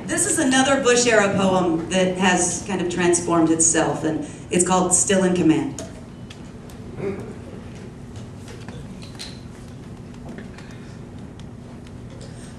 This is another Bush-era poem that has kind of transformed itself, and it's called Still in Command.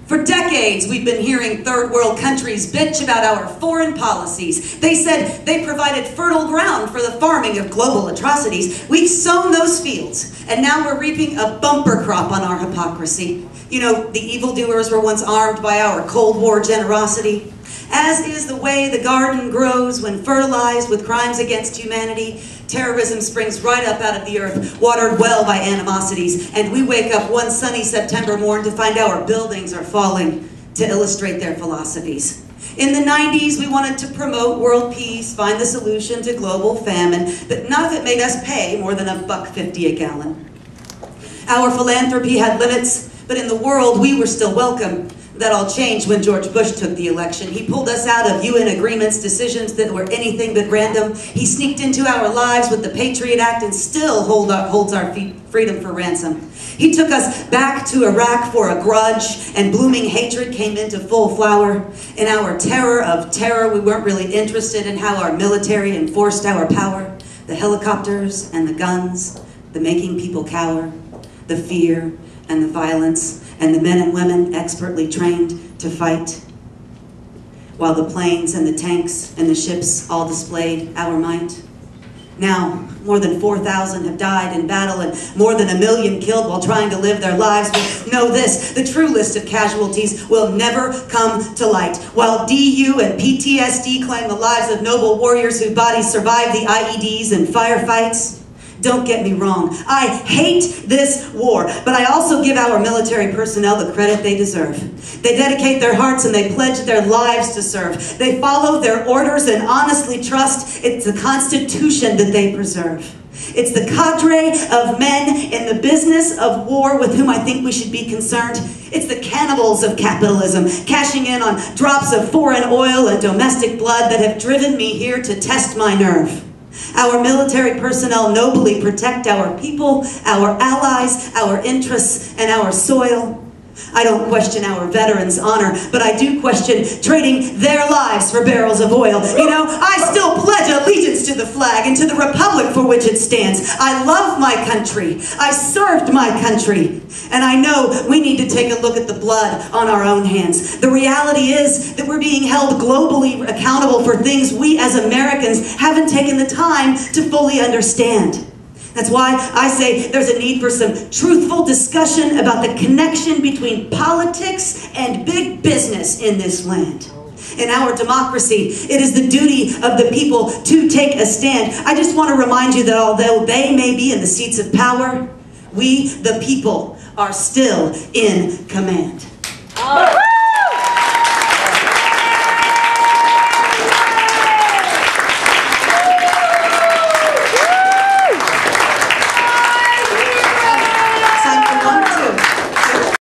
For decades, we've been hearing third world countries bitch about our foreign policies. They said they provided fertile ground for the farming of global atrocities. We've sown those fields, and now we're reaping a bumper crop on our hypocrisy. You know, the evildoers were once armed by our Cold War generosity. As is the way the garden grows when fertilized with crimes against humanity, terrorism springs right up out of the earth, watered well by animosities, and we wake up one sunny September morn to find our buildings are falling to illustrate their philosophies. In the 90s, we wanted to promote world peace, find the solution to global famine, but none of it made us pay more than $1.50 a gallon. Our philanthropy had limits, but in the world we were still welcome. That all changed when George Bush took the election. He pulled us out of UN agreements, decisions that were anything but random. He sneaked into our lives with the Patriot Act and still holds our freedom for ransom. He took us back to Iraq for a grudge, and blooming hatred came into full flower. In our terror of terror, we weren't really interested in how our military enforced our power. The helicopters and the guns, the making people cower, the fear and the violence, and the men and women expertly trained to fight, while the planes and the tanks and the ships all displayed our might. Now, more than 4,000 have died in battle and more than 1 million killed while trying to live their lives. But know this, the true list of casualties will never come to light. While DU and PTSD claim the lives of noble warriors whose bodies survived the IEDs and firefights, don't get me wrong, I hate this war, but I also give our military personnel the credit they deserve. They dedicate their hearts and they pledge their lives to serve. They follow their orders and honestly trust it's the Constitution that they preserve. It's the cadre of men in the business of war with whom I think we should be concerned. It's the cannibals of capitalism, cashing in on drops of foreign oil and domestic blood that have driven me here to test my nerve. Our military personnel nobly protect our people, our allies, our interests, and our soil. I don't question our veterans' honor, but I do question trading their lives for barrels of oil. You know, I still pledge allegiance to the flag and to the republic for which it stands. I love my country. I served my country. And I know we need to take a look at the blood on our own hands. The reality is that we're being held globally accountable for things we as Americans haven't taken the time to fully understand. That's why I say there's a need for some truthful discussion about the connection between politics and big business in this land. In our democracy, it is the duty of the people to take a stand. I just want to remind you that although they may be in the seats of power, we, the people, are still in command.